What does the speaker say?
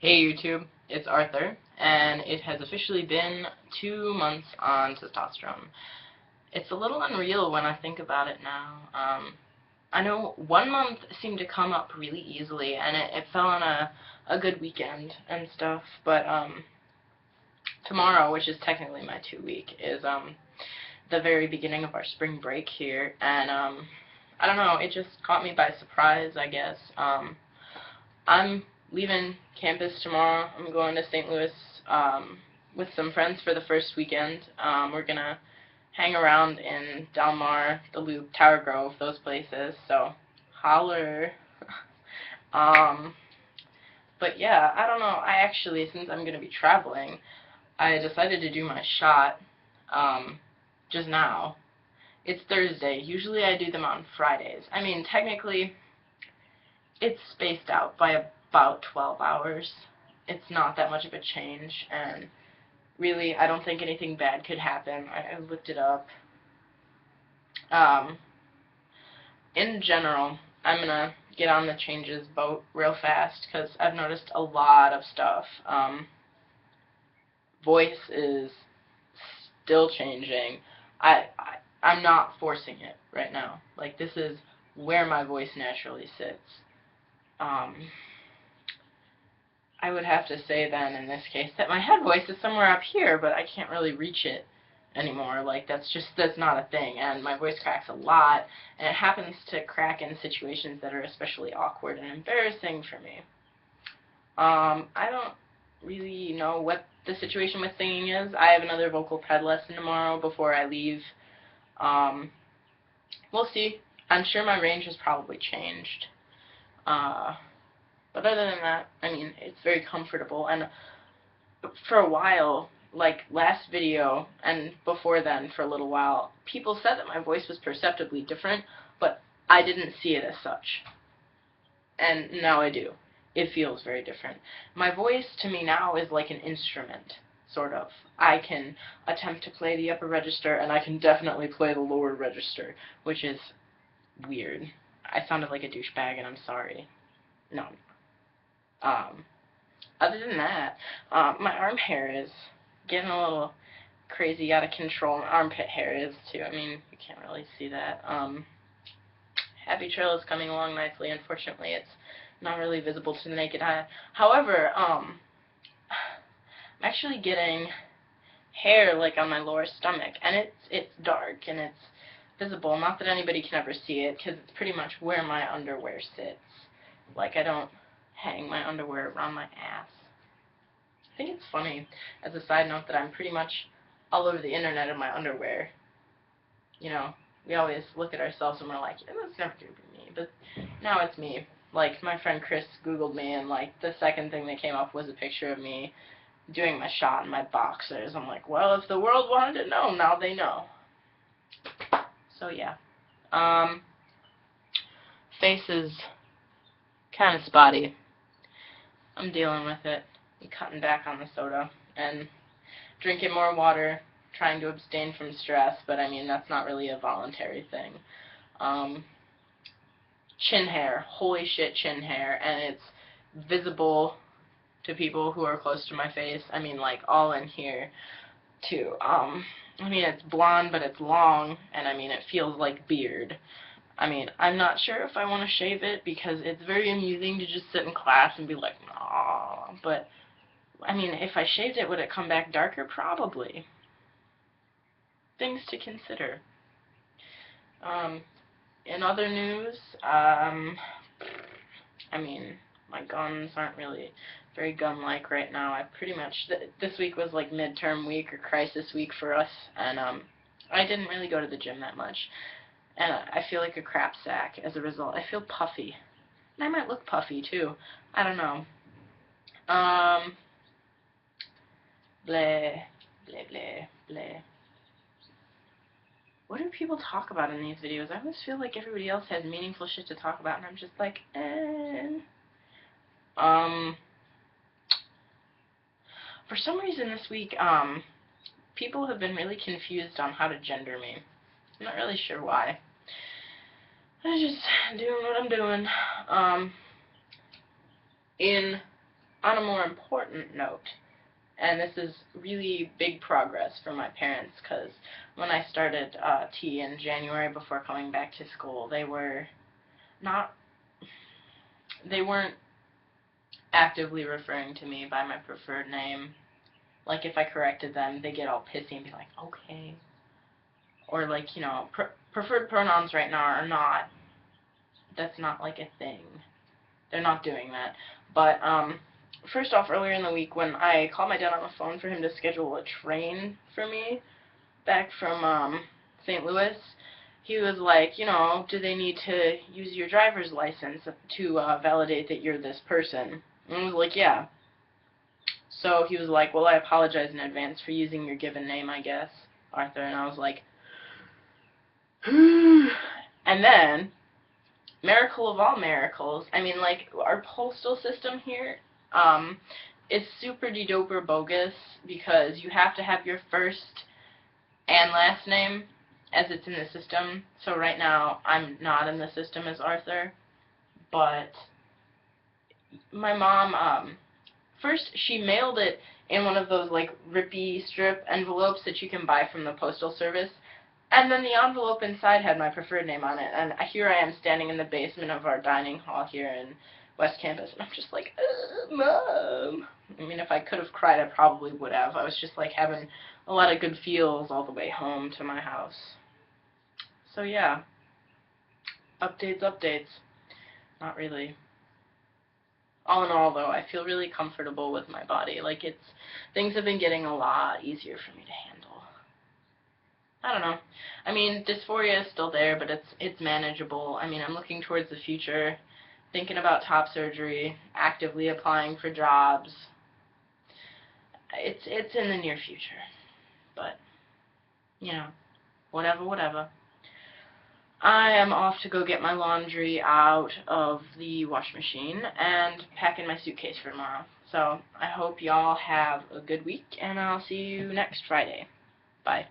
Hey YouTube, it's Arthur, and it has officially been 2 months on testosterone. It's a little unreal when I think about it now. I know 1 month seemed to come up really easily, and it fell on a good weekend and stuff, but tomorrow, which is technically my 2 week, is the very beginning of our spring break here, and I don't know, it just caught me by surprise, I guess. I'm leaving campus tomorrow. I'm going to St. Louis with some friends for the first weekend. We're going to hang around in Del Mar, the Loop, Tower Grove, those places. So, holler. But yeah, I don't know. I actually, since I'm going to be traveling, I decided to do my shot just now. It's Thursday. Usually I do them on Fridays. I mean, technically, it's spaced out by about 12 hours. It's not that much of a change, and really, I don't think anything bad could happen. I looked it up. In general, I'm going to get on the changes boat real fast, because I've noticed a lot of stuff. Voice is still changing. I'm not forcing it right now. Like, this is where my voice naturally sits. I would have to say then, in this case, that my head voice is somewhere up here, but I can't really reach it anymore. Like, that's not a thing, and my voice cracks a lot, and it happens to crack in situations that are especially awkward and embarrassing for me. I don't really know what the situation with singing is. I have another vocal ped lesson tomorrow before I leave. We'll see. I'm sure my range has probably changed. But other than that, I mean, it's very comfortable, and for a while, like last video, and before then for a little while, people said that my voice was perceptibly different, but I didn't see it as such. And now I do. It feels very different. My voice, to me now, is like an instrument, sort of. I can attempt to play the upper register, and I can definitely play the lower register, which is weird. I sounded like a douchebag, and I'm sorry. No. Other than that, my arm hair is getting a little crazy, out of control. My armpit hair is, too. I mean, you can't really see that. Happy Trail is coming along nicely. Unfortunately, it's not really visible to the naked eye. However, I'm actually getting hair, like, on my lower stomach, and it's dark, and it's visible. Not that anybody can ever see it, because it's pretty much where my underwear sits. Like, I don't hang my underwear around my ass. I think it's funny, as a side note, that I'm pretty much all over the internet in my underwear. You know, we always look at ourselves and we're like, yeah, that's never going to be me. But now it's me. Like, my friend Chris Googled me, and, like, the second thing that came up was a picture of me doing my shot in my boxers. I'm like, well, if the world wanted to know, now they know. So, yeah. Face is kind of spotty. I'm dealing with it. I'm cutting back on the soda and drinking more water, trying to abstain from stress, but I mean, that's not really a voluntary thing. Chin hair. Holy shit, chin hair. And it's visible to people who are close to my face. I mean, like, all in here, too. I mean, it's blonde, but it's long, and I mean, it feels like beard. I mean, I'm not sure if I want to shave it, because it's very amusing to just sit in class and be like, nah, but, I mean, if I shaved it, would it come back darker? Probably. Things to consider. In other news, I mean, my guns aren't really very gun-like right now. I pretty much, this week was like midterm week or crisis week for us, and I didn't really go to the gym that much. And I feel like a crap sack as a result. I feel puffy. And I might look puffy, too. I don't know. Bleh, bleh, bleh, bleh. What do people talk about in these videos? I always feel like everybody else has meaningful shit to talk about, and I'm just like, eh. For some reason this week, people have been really confused on how to gender me. I'm not really sure why. I'm just doing what I'm doing. In on a more important note, and this is really big progress for my parents, because when I started tea in January before coming back to school, they weren't actively referring to me by my preferred name. Like, if I corrected them, they get all pissy and be like, okay. Or, like, you know, preferred pronouns right now are not, that's not, like, a thing. They're not doing that. But, first off, earlier in the week, when I called my dad on the phone for him to schedule a train for me back from, St. Louis, he was like, you know, do they need to use your driver's license to validate that you're this person? And I was like, yeah. So he was like, well, I apologize in advance for using your given name, I guess, Arthur. And I was like, and then, miracle of all miracles, I mean, like, our postal system here, is super de-doper bogus, because you have to have your first and last name as it's in the system. So right now, I'm not in the system as Arthur, but my mom, first she mailed it in one of those, like, rippy strip envelopes that you can buy from the postal service, and then the envelope inside had my preferred name on it, and here I am standing in the basement of our dining hall here in West Campus, and I'm just like, Mom. I mean, if I could have cried, I probably would have. I was just, like, having a lot of good feels all the way home to my house. So, yeah. Updates. Not really. All in all, though, I feel really comfortable with my body. Like, things have been getting a lot easier for me to handle. I don't know. I mean, dysphoria is still there, but it's manageable. I mean, I'm looking towards the future, thinking about top surgery, actively applying for jobs. It's in the near future, but, you know, whatever. I am off to go get my laundry out of the wash machine and pack in my suitcase for tomorrow. So I hope y'all have a good week, and I'll see you next Friday. Bye.